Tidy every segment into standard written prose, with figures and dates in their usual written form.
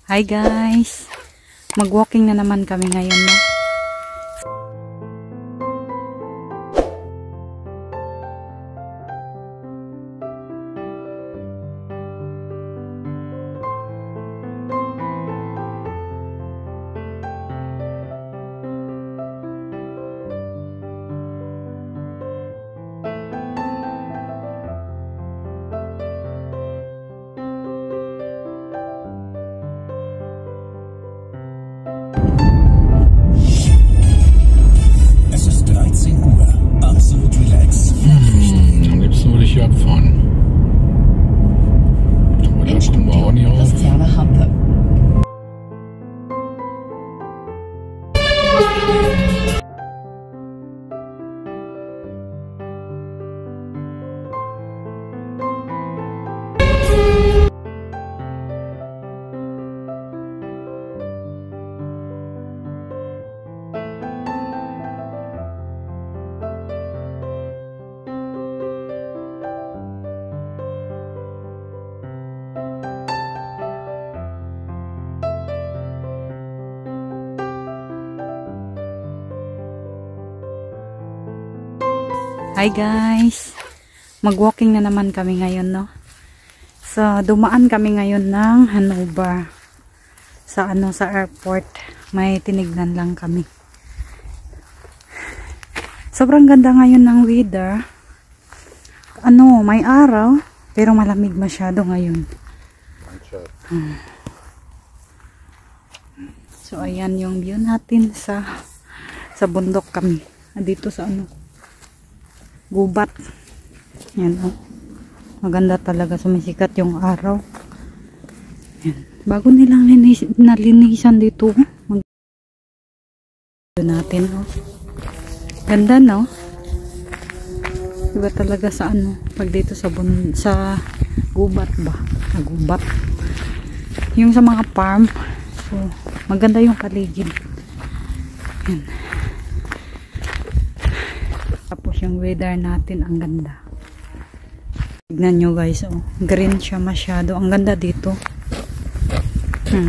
Hi guys! Mag-walking na naman kami ngayon, no? Absolut relax. Am liebsten würde ich hier abfahren. Aber da kommen wir auch nicht auf. Christiane Hampe. Hi guys! Mag-walking na naman kami ngayon, no? So, dumaan kami ngayon ng Hanover. Sa airport. May tinignan lang kami. Sobrang ganda ngayon ng weather. May araw, pero malamig masyado ngayon. So, ayan yung view natin sa bundok kami. Dito sa gubat. Yan, oh. Maganda talaga, sumisikat yung araw. Yan. Bago nilang nalinisan dito. Natin, oh. Ganda, no? Iba talaga sa pag dito sa gubat ba? Gubat. Yung sa mga farm. So, maganda yung paligid. Yan. Tapos yung weather natin, ang ganda. Tignan nyo guys, oh. Green siya masyado. Ang ganda dito.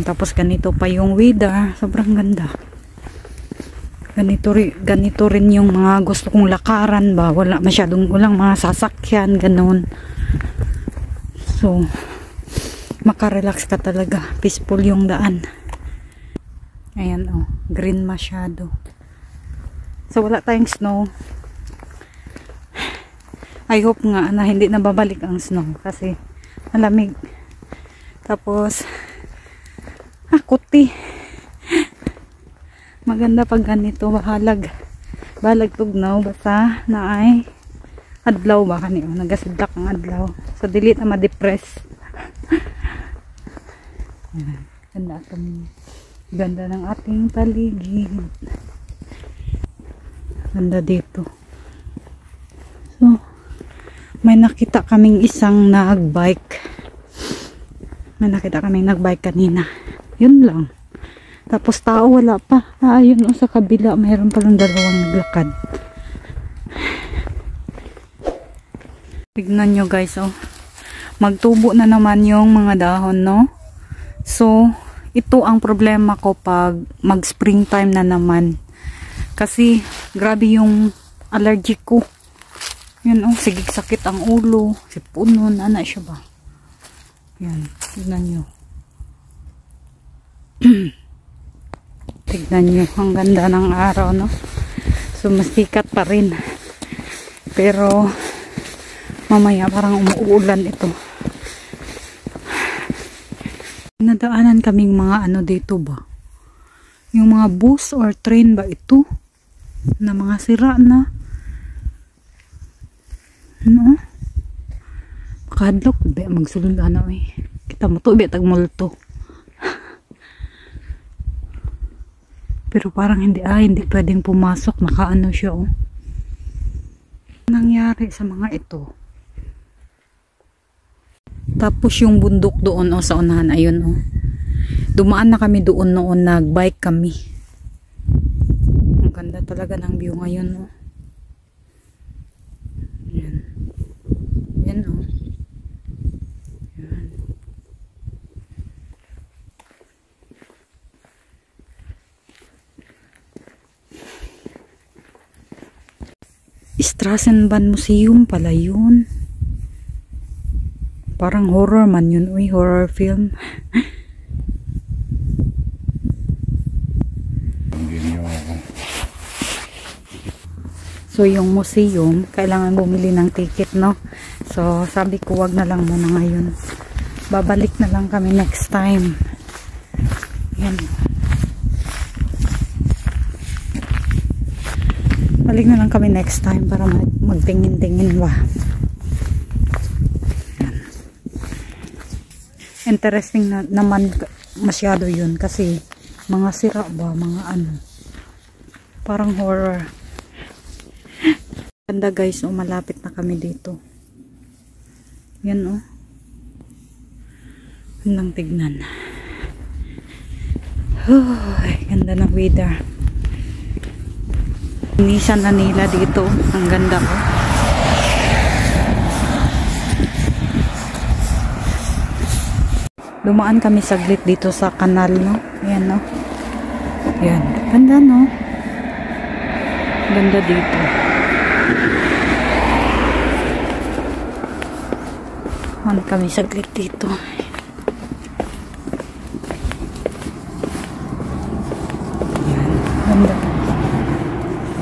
Tapos ganito pa yung weather. Sobrang ganda. Ganito rin yung mga gusto kong lakaran ba. Walang mga sasakyan, ganun. So, makarelax ka talaga. Peaceful yung daan. Ayan, oh. Green masyado. So, wala tayong snow. I hope nga na hindi na babalik ang snow kasi malamig. Tapos kuti. Maganda pag ganito, bahalag tugnaw basta na ay adlaw ba kaniyo, nagasidlak ang adlaw. So dili na ma-depress. Ganda ng ating paligid. Ganda dito. So may nakita kaming isang nagbike. Kanina. Yun lang. Tapos tao wala pa. Ayun sa kabila mayroon palang dalawang naglakad. Tignan nyo guys, oh. Magtubo na naman yung mga dahon, no? So, ito ang problema ko pag mag-springtime na naman. Kasi grabe yung allergic ko. Yan, oh, sigig sakit ang ulo, sipunon, siya ba? Yan, tignan nyo. Tignan nyo, ang ganda ng araw, no? Sumasikat pa rin. Pero, mamaya parang umuulan ito. Nadaanan kaming mga dito ba? Yung mga bus or train ba ito? Na mga sira na. Makadlok ba magsulod kita mo to ba tagmulto. Pero parang hindi pwedeng pumasok, siya, oh. Nangyari sa mga ito. Tapos yung bundok doon, oh, sa unahan, ayun, oh. Dumaan na kami doon noon, nagbike kami. Ang ganda talaga ng view ngayon, oh. Yan, oh. Yan. Strassenbahn Museum pala yun. Parang horror man yun. Uy, horror film. So, yung museum, kailangan bumili ng ticket, no? So, sabi ko, wag na lang muna ngayon. Babalik na lang kami next time. Yan. Balik na lang kami next time para magtingin-tingin ba. Yan. Interesting na naman masyado yun kasi mga sira ba, mga ano. Parang horror. Ganda guys, malapit na kami dito. Yan oh. Gandang tignan. Ganda ng weather. Inisan na nila dito. Ang ganda oh. Dumaan kami saglit dito sa kanal no. Yan no. Yan. Ganda no. Ganda dito. Dumaan kami saglit dito. Ganda.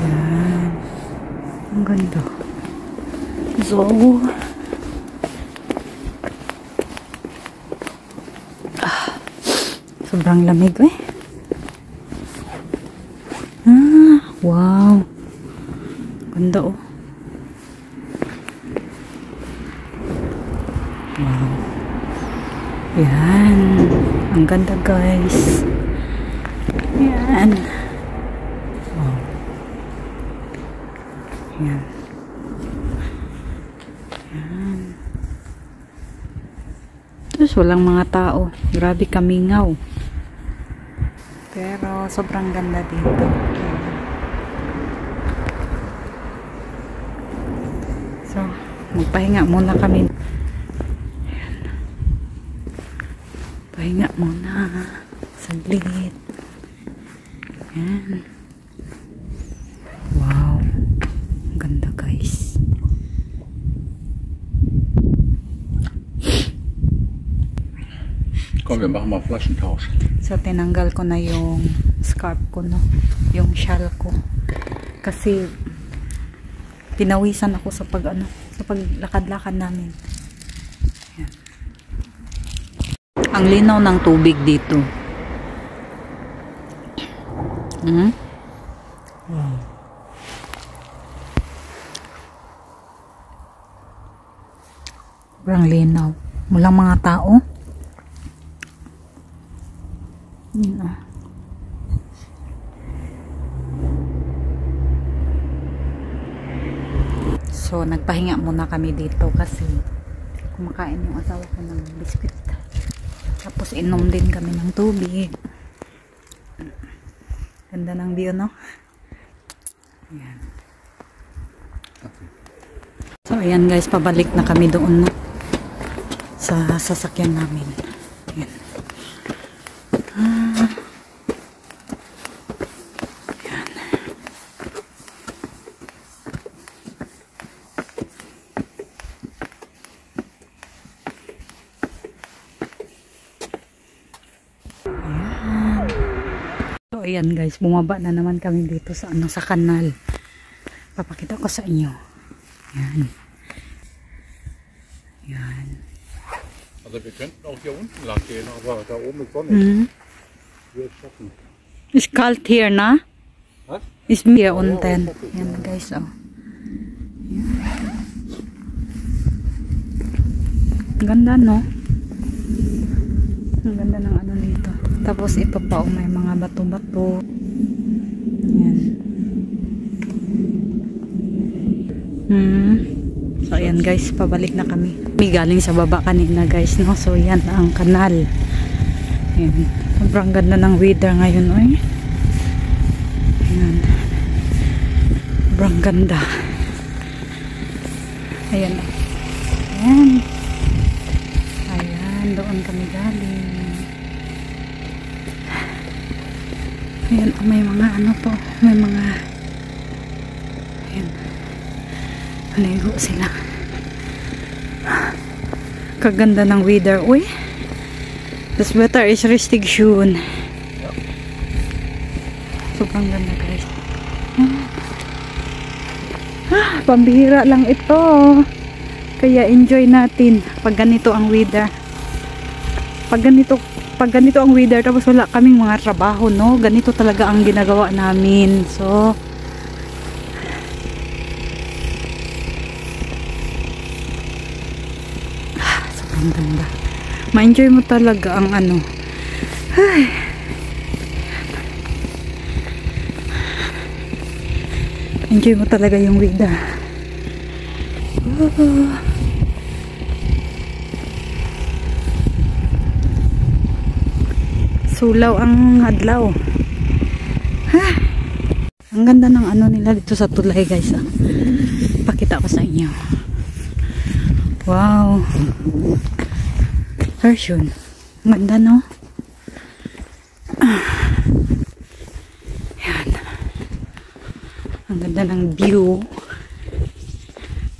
Yan. Ang ganda. So, sobrang lamig eh. Wow. Ganda oh. Wow. Yan. Ang ganda guys. Yan. Wow. Yan. Yan. Tapos walang mga tao. Grabe kamingaw. Pero sobrang ganda dito. So, magpahinga muna kami. Ayan. Pahinga muna. Saglit. Ayan. Wow. Ang ganda guys. Komm, wir machen mal Flaschentausch. So, tinanggal ko na yung scarf ko, no? Yung shawl ko. Kasi, pinawisan ako sa sa paglakad-lakad namin. Ayan. Ang linaw ng tubig dito. Sobrang linaw. Walang mga tao. So, nagpahinga muna kami dito kasi kumakain yung asawa ko ng biscuit. Tapos, inom din kami ng tubig. Ganda ng view, no? Ayan. So, ayan guys, pabalik na kami doon, no? Sa sasakyan namin. Ayan. Ayan. So, ayan guys, bumaba na naman kami dito sa sa kanal. Papakita ko sa inyo. Ayan. Ayan. Also wir könnten auch hier unten lang gehen, aber da oben ist Sonne. It's cold here, na? Was? It's here unten. Ayan guys, oh. Ayan. Ganda, no? Ang ganda ng ano dito. Tapos ito pa, oh, may mga bato-bato. Ayan. So, ayan guys, pabalik na kami. May galing sa baba kanina guys, no? So, yan ang kanal. Ayan. Sobrang ganda ng weather ngayon, oy. Ayan. Sobrang ganda. Ayan. Ayan. Ayan, doon kami galing. Ayan, may mga ano po. May mga ayan. Maligo sila. Kaganda ng weather. Uy, this weather is restriction. Sobrang ganda guys. Pambihira lang ito. Kaya enjoy natin pag ganito ang weather. Pag ganito ang weather tapos wala kaming mga trabaho, no? Ganito talaga ang ginagawa namin. So sobrang ganda. Ma-enjoy mo talaga ang ano. Ay. Enjoy mo talaga yung weather. Sulaw ang adlaw. Ang ganda ng ano nila dito sa tulay guys. Pakita ko sa inyo. Wow. Version. Ang ganda no? Yan. Ang ganda ng view.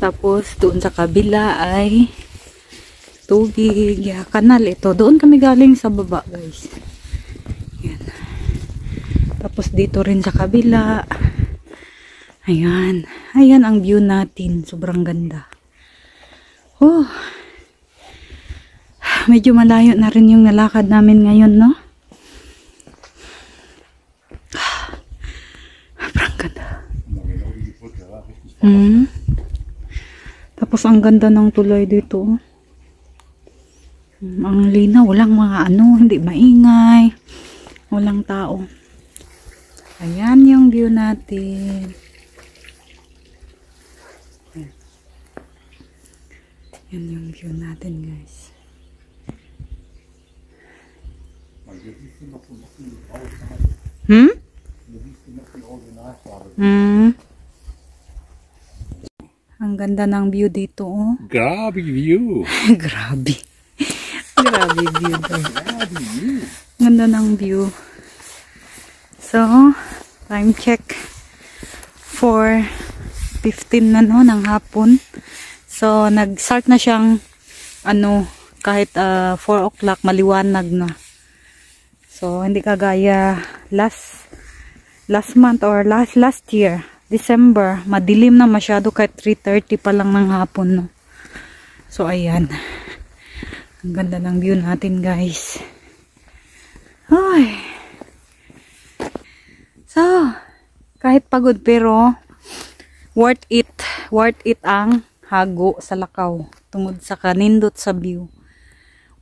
Tapos doon sa kabila ay tubig. Kanal ito. Doon kami galing sa baba guys. Yan. Tapos dito rin sa kabila. Ayan. Ayan ang view natin. Sobrang ganda. Oh. Medyo malayo na rin yung nalakad namin ngayon, no? Sobrang ganda. Tapos ang ganda ng tulay dito. Ang linaw. Walang mga ano. Hindi maingay. Walang tao. Ayan yung view natin. Yan yung view natin guys. Ang ganda ng view dito, oh. Grabe view. Grabe. Grabe view. Ganda ng view. So, time check 4:15 na no ng hapon. So, nag-start na siyang ano, kahit 4 o'clock maliwanag na. So, hindi kagaya last month or last year, December, madilim na masyado kahit 3:30 pa lang ng hapon, no. So, ayan. Ang ganda ng view natin, guys. Ay. So, kahit pagod pero worth it ang hago sa Lakaw tungod sa kanindot sa view.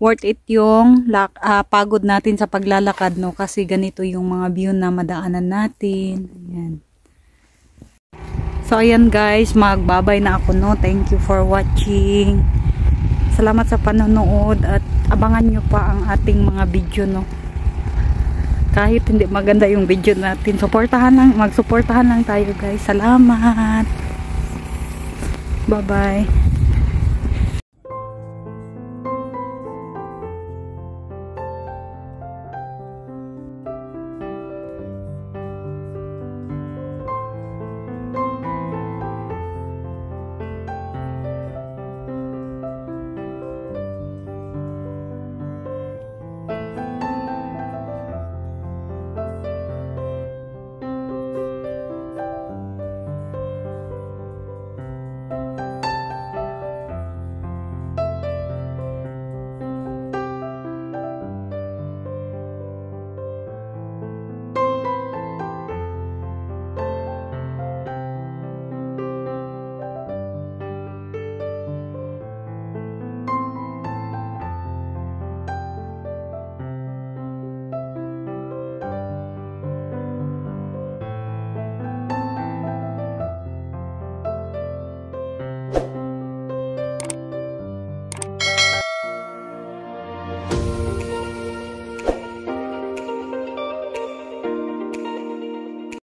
Worth it yung pagod natin sa paglalakad, no, kasi ganito yung mga view na madaanan natin. Ayan. So ayan guys, magbabay na ako, no. Thank you for watching. Salamat sa panonood at abangan nyo pa ang ating mga video, no. Kahit hindi maganda yung video natin, magsuportahan lang tayo guys. Salamat. Bye bye.